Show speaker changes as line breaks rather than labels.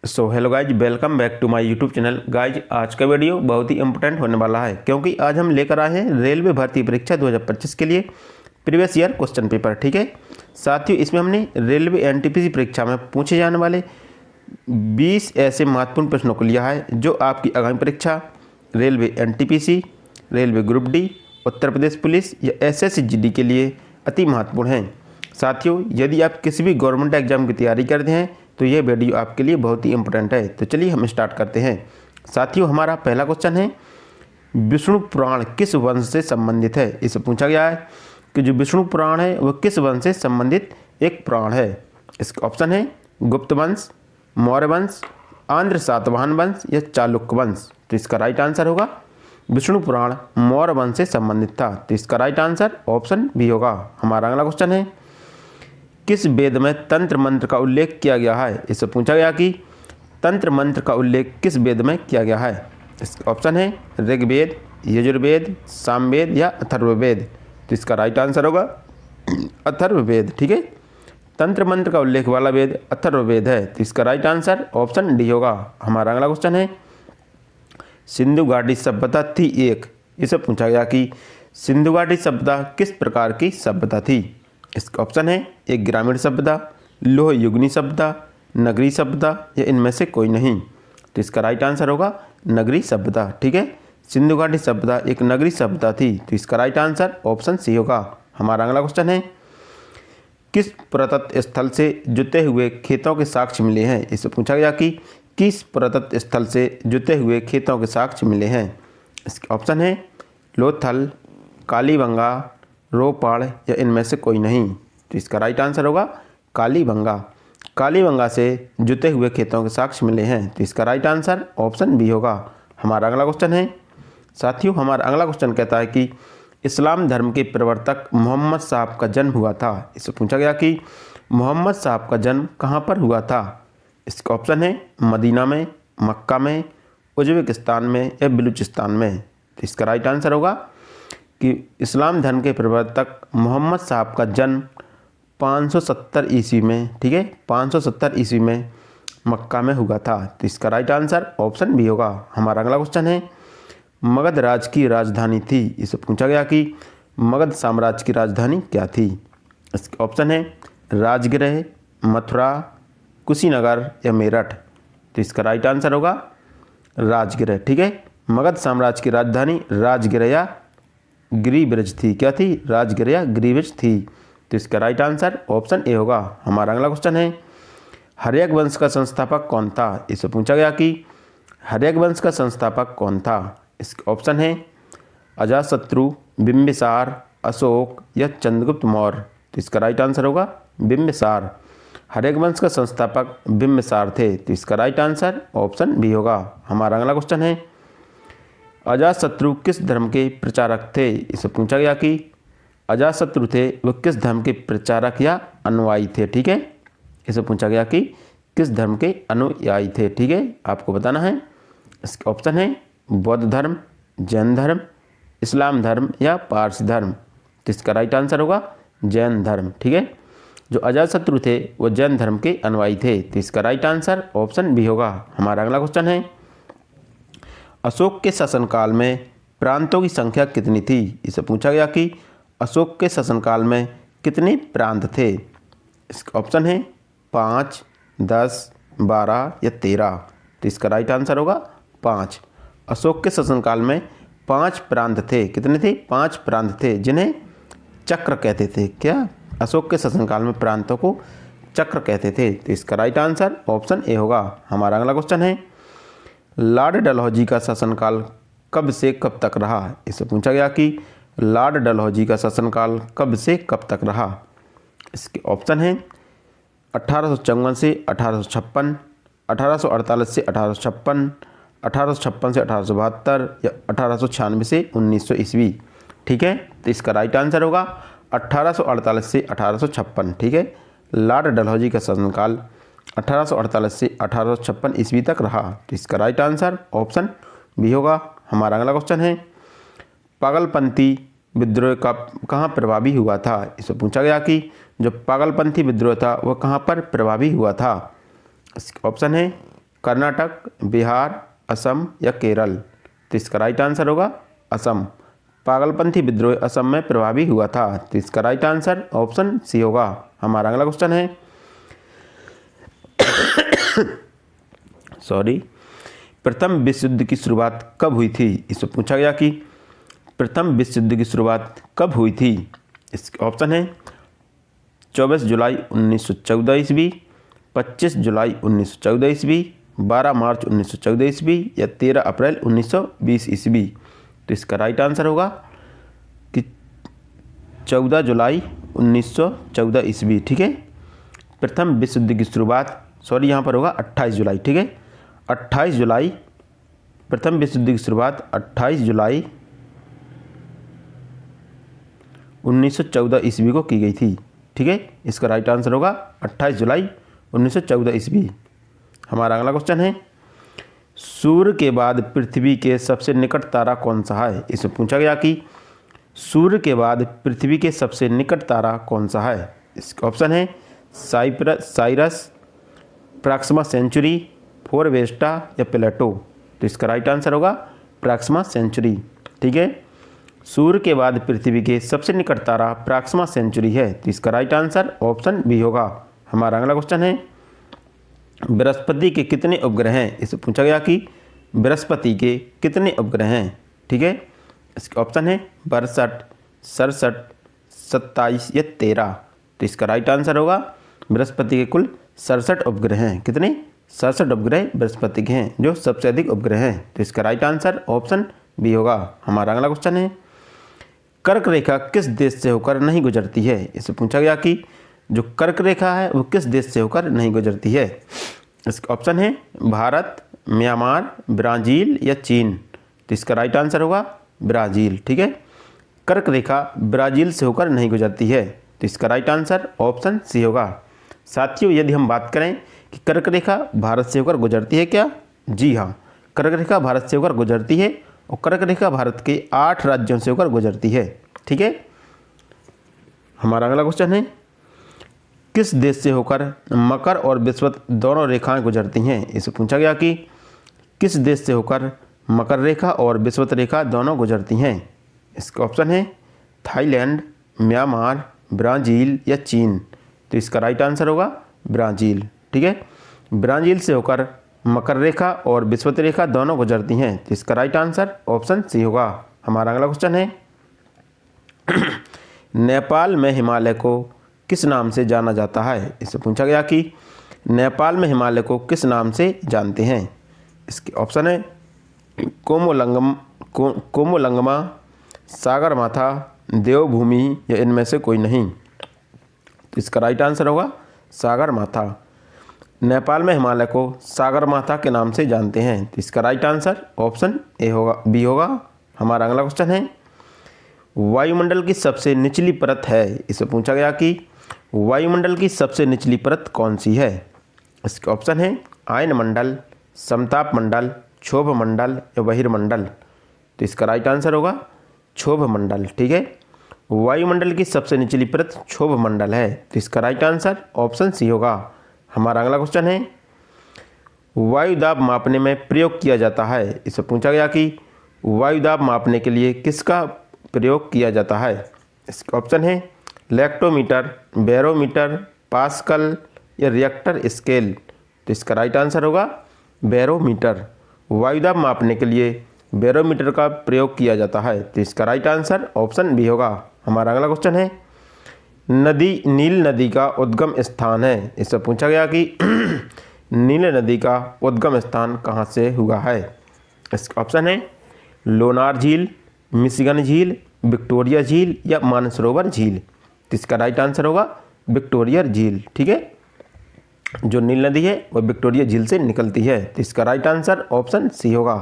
So hello guys, welcome back to my YouTube channel. Guys आज का video बहुत ही important होने वाला है क्योंकि आज हम लेकर आए हैं रेलवे भर्ती परीक्षा 2025 के लिए प्रीवियस ईयर क्वेश्चन पेपर। ठीक है साथियों, इसमें हमने रेलवे एनटीपीसी परीक्षा में पूछे जाने वाले 20 ऐसे महत्वपूर्ण प्रश्नों को लिया है जो आपकी आगामी परीक्षा railway NTPC, railway group D, Uttar Pradesh police या एसएससी जीडी के लिए अति महत्वपूर्ण हैं। साथियों, यदि आप किसी भी गवर्नमेंट एग्जाम की तैयारी करते हैं तो यह वीडियो आपके लिए बहुत ही इंपॉर्टेंट है। तो चलिए हम स्टार्ट करते हैं। साथियों, हमारा पहला क्वेश्चन है, विष्णु पुराण किस वंश से संबंधित है। इससे पूछा गया है कि जो विष्णु पुराण है वह किस वंश से संबंधित एक पुराण है। इसका ऑप्शन है गुप्त वंश, मौर्य वंश, आंध्र सातवाहन वंश या चालुक्य वंश। तो इसका राइट आंसर होगा विष्णु पुराण मौर्य वंश से संबंधित था। तो इसका राइट आंसर ऑप्शन बी होगा। हमारा अगला क्वेश्चन है, किस वेद में तंत्र मंत्र का उल्लेख किया गया है। इससे पूछा गया कि तंत्र मंत्र का उल्लेख किस वेद में किया गया है। इसका ऑप्शन है ऋग्वेद, यजुर्वेद, सामवेद या अथर्ववेद। तो इसका राइट आंसर होगा अथर्ववेद। ठीक है, तंत्र मंत्र का उल्लेख वाला वेद अथर्ववेद है। तो इसका राइट आंसर ऑप्शन डी होगा। हमारा अगला क्वेश्चन है, सिंधु घाटी सभ्यता थी एक। इसे पूछा गया कि सिंधु घाटी सभ्यता किस प्रकार की सभ्यता थी। इसका ऑप्शन है एक ग्रामीण सभ्यता, लोह युगनी सभ्यता, नगरी सभ्यता या इनमें से कोई नहीं। तो इसका राइट आंसर होगा नगरी सभ्यता। ठीक है, सिंधु घाटी सभ्यता एक नगरी सभ्यता थी। तो इसका राइट आंसर ऑप्शन सी होगा। हमारा अगला क्वेश्चन है, किस पुरातत्व स्थल से जुते हुए खेतों के साक्ष्य मिले हैं। इससे पूछा गया कि किस पुरातत्व स्थल से जुते हुए खेतों के साक्ष्य मिले हैं। इसके ऑप्शन है लोथल, कालीबंगा, रोपड़ या इनमें से कोई नहीं। तो इसका राइट आंसर होगा कालीबंगा। कालीबंगा से जुते हुए खेतों के साक्ष्य मिले हैं। तो इसका राइट आंसर ऑप्शन बी होगा। हमारा अगला क्वेश्चन है, साथियों हमारा अगला क्वेश्चन कहता है कि इस्लाम धर्म के प्रवर्तक मोहम्मद साहब का जन्म हुआ था। इससे पूछा गया कि मोहम्मद साहब का जन्म कहाँ पर हुआ था। इसका ऑप्शन है मदीना में, मक्का में, उज्बेकिस्तान में या बलूचिस्तान में। तो इसका राइट आंसर होगा कि इस्लाम धर्म के प्रवर्तक मोहम्मद साहब का जन्म 570 ईस्वी में, ठीक है 570 ईस्वी में मक्का में हुआ था। तो इसका राइट आंसर ऑप्शन बी होगा। हमारा अगला क्वेश्चन है, मगध राज की राजधानी थी। इसे पूछा गया कि मगध साम्राज्य की राजधानी क्या थी। इसके ऑप्शन है राजगृह, मथुरा, कुशीनगर या मेरठ। तो इसका राइट आंसर होगा राजगृह। ठीक है, मगध साम्राज्य की राजधानी राजगृह या गिरिब्रज थी। क्या थी? राजगृह या गिरिब्रज थी। तो इसका राइट आंसर ऑप्शन ए होगा। हमारा अगला क्वेश्चन है, हर्यक वंश का संस्थापक कौन था। इससे पूछा गया कि हर्यक वंश का संस्थापक कौन था। इसके ऑप्शन है अजातशत्रु, बिंबिसार, अशोक या चंद्रगुप्त मौर्य। तो इसका राइट आंसर होगा बिंबिसार। हर्यक वंश का संस्थापक बिंबिसार थे। तो इसका राइट आंसर ऑप्शन बी होगा। हमारा अगला क्वेश्चन है, अजातशत्रु किस धर्म के प्रचारक थे। इसे पूछा गया कि अजातशत्रु थे वह किस धर्म के प्रचारक या अनुयायी थे। ठीक है, इसे पूछा गया कि किस धर्म के अनुयायी थे। ठीक है, आपको बताना है। इसका ऑप्शन है बौद्ध धर्म, जैन धर्म, इस्लाम धर्म या पारसी धर्म। तो इसका राइट आंसर होगा जैन धर्म। ठीक है, जो अजातशत्रु थे वो जैन धर्म के अनुयायी थे। तो इसका राइट आंसर ऑप्शन बी होगा। हमारा अगला क्वेश्चन है, अशोक के शासनकाल में प्रांतों की संख्या कितनी थी। इसे पूछा गया कि अशोक के शासनकाल में कितने प्रांत थे। इसका ऑप्शन है 5, 10, 12 या 13। तो इसका राइट आंसर होगा 5। अशोक के शासनकाल में 5 प्रांत थे। कितने थे? 5 प्रांत थे जिन्हें चक्र कहते थे। क्या? अशोक के शासनकाल में प्रांतों को चक्र कहते थे। तो इसका राइट आंसर ऑप्शन ए होगा। हमारा अगला क्वेश्चन है, लॉर्ड डलहौजी का शासनकाल कब से कब तक रहा। इससे पूछा गया कि लॉर्ड डलहौजी का शासनकाल कब से कब तक रहा। इसके ऑप्शन हैं 1854 से 1856, 1848 से 1856, 1856 से 1872 या 1896 से 1900 ईस्वी। ठीक है, तो इसका राइट आंसर होगा 1848 से 1856। ठीक है, लॉर्ड डलहौजी का शासनकाल 1848 से 1856 ईस्वी तक रहा। तो इसका राइट आंसर ऑप्शन बी होगा। हमारा अगला क्वेश्चन है, पागलपंथी विद्रोह का कहाँ प्रभावी हुआ था। इससे पूछा गया कि जो पागलपंथी विद्रोह था वह कहाँ पर प्रभावी हुआ था। इसका ऑप्शन है कर्नाटक, बिहार, असम या केरल? तो इसका राइट आंसर होगा असम। पागलपंथी विद्रोह असम में प्रभावी हुआ था। तो इसका राइट आंसर ऑप्शन सी होगा। हमारा अगला क्वेश्चन है प्रथम विश्व युद्ध की शुरुआत कब हुई थी? इससे पूछा गया कि प्रथम विश्व युद्ध की शुरुआत कब हुई थी। इसके ऑप्शन है 24 जुलाई 1914 ईस्वी, 25 जुलाई 1914 ईस्वी, 12 मार्च 1914 ईस्वी या 13 अप्रैल 1920 ईस्वी। तो इसका राइट आंसर होगा कि 14 जुलाई 1914 ईस्वी। ठीक है, प्रथम विश्व युद्ध की शुरुआत यहाँ पर होगा 28 जुलाई। ठीक है, 28 जुलाई, प्रथम विश्व युद्ध की शुरुआत 28 जुलाई 1914 ईस्वी को की गई थी। ठीक है, इसका राइट आंसर होगा 28 जुलाई 1914 ईस्वी। हमारा अगला क्वेश्चन है सूर्य के बाद पृथ्वी के सबसे निकट तारा कौन सा है? इसमें पूछा गया कि सूर्य के बाद पृथ्वी के सबसे निकट तारा कौन सा है? इसका ऑप्शन है साइरस, प्रॉक्सिमा सेंचुरी, फोरवेस्टा या प्लेटो। तो इसका राइट आंसर होगा प्रॉक्सिमा सेंचुरी। ठीक है, सूर्य के बाद पृथ्वी के सबसे निकट तारा प्रॉक्सिमा सेंचुरी है। तो इसका राइट आंसर ऑप्शन बी होगा। हमारा अगला क्वेश्चन है बृहस्पति के कितने उपग्रह हैं? इससे पूछा गया कि बृहस्पति के कितने उपग्रह हैं। ठीक है, इसके ऑप्शन है 62, 67, 27 या 13। तो इसका राइट आंसर होगा बृहस्पति के कुल 67 उपग्रह हैं। कितने? 67 उपग्रह बृहस्पति के हैं, जो सबसे अधिक उपग्रह हैं। तो इसका राइट आंसर ऑप्शन बी होगा। हमारा अगला क्वेश्चन है कर्क रेखा किस देश से होकर नहीं गुजरती है? इससे पूछा गया कि जो कर्क रेखा है वो किस देश से होकर नहीं गुजरती है। इसका ऑप्शन है भारत, म्यांमार, ब्राज़ील या चीन। तो इसका राइट आंसर होगा ब्राज़ील। ठीक है, कर्क रेखा ब्राज़ील से होकर नहीं गुजरती है। तो इसका राइट आंसर ऑप्शन सी होगा। साथियों, यदि हम बात करें कि कर्क रेखा भारत से होकर गुजरती है क्या? जी हाँ, कर्क रेखा भारत से होकर गुजरती है और कर्क रेखा भारत के 8 राज्यों से होकर गुजरती है। ठीक है, हमारा अगला क्वेश्चन है किस देश से होकर मकर और विषुवत दोनों रेखाएं गुजरती हैं? इसे पूछा गया कि किस देश से होकर मकर रेखा और विषुवत रेखा दोनों गुजरती हैं। इसका ऑप्शन है थाईलैंड, म्यांमार, ब्राज़ील या चीन। तो इसका राइट आंसर होगा ब्राज़ील। ठीक है, ब्राज़ील से होकर मकर रेखा और विषुवत रेखा दोनों गुजरती हैं। तो इसका राइट आंसर ऑप्शन सी होगा। हमारा अगला क्वेश्चन है नेपाल में हिमालय को किस नाम से जाना जाता है? इससे पूछा गया कि नेपाल में हिमालय को किस नाम से जानते हैं। इसके ऑप्शन है कोमोलंगमा, सागरमाथा, देवभूमि या इनमें से कोई नहीं। तो इसका राइट आंसर होगा सागरमाथा। नेपाल में हिमालय को सागरमाथा के नाम से जानते हैं। तो इसका राइट आंसर ऑप्शन ए होगा, बी होगा। हमारा अगला क्वेश्चन है वायुमंडल की सबसे निचली परत है। इससे पूछा गया कि वायुमंडल की सबसे निचली परत कौन सी है। इसके ऑप्शन है आयन मंडल, समताप मंडल, क्षोभ मंडल या बहिर्मंडल। तो इसका राइट आंसर होगा क्षोभ मंडल। ठीक है, वायुमंडल की सबसे निचली परत क्षोभ मंडल है। तो इसका राइट आंसर ऑप्शन सी होगा। हमारा अगला क्वेश्चन है वायुदाब मापने में प्रयोग किया जाता है। इससे पूछा गया कि वायुदाब मापने के लिए किसका प्रयोग किया जाता है। इसका ऑप्शन है लेक्टोमीटर, बैरोमीटर, पास्कल या रिएक्टर स्केल। तो इसका राइट आंसर होगा बैरोमीटर। वायुदाब मापने के लिए बैरोमीटर का प्रयोग किया जाता है। तो इसका राइट आंसर ऑप्शन बी होगा। हमारा अगला क्वेश्चन है नील नदी का उद्गम स्थान है। इससे पूछा गया कि नील नदी का उद्गम स्थान कहाँ से हुआ है। इसका ऑप्शन है लोनार झील, मिशिगन झील, विक्टोरिया झील या मानसरोवर झील। तो इसका राइट आंसर होगा विक्टोरिया झील। ठीक है, जो नील नदी है वह विक्टोरिया झील से निकलती है। तो इसका राइट आंसर ऑप्शन सी होगा।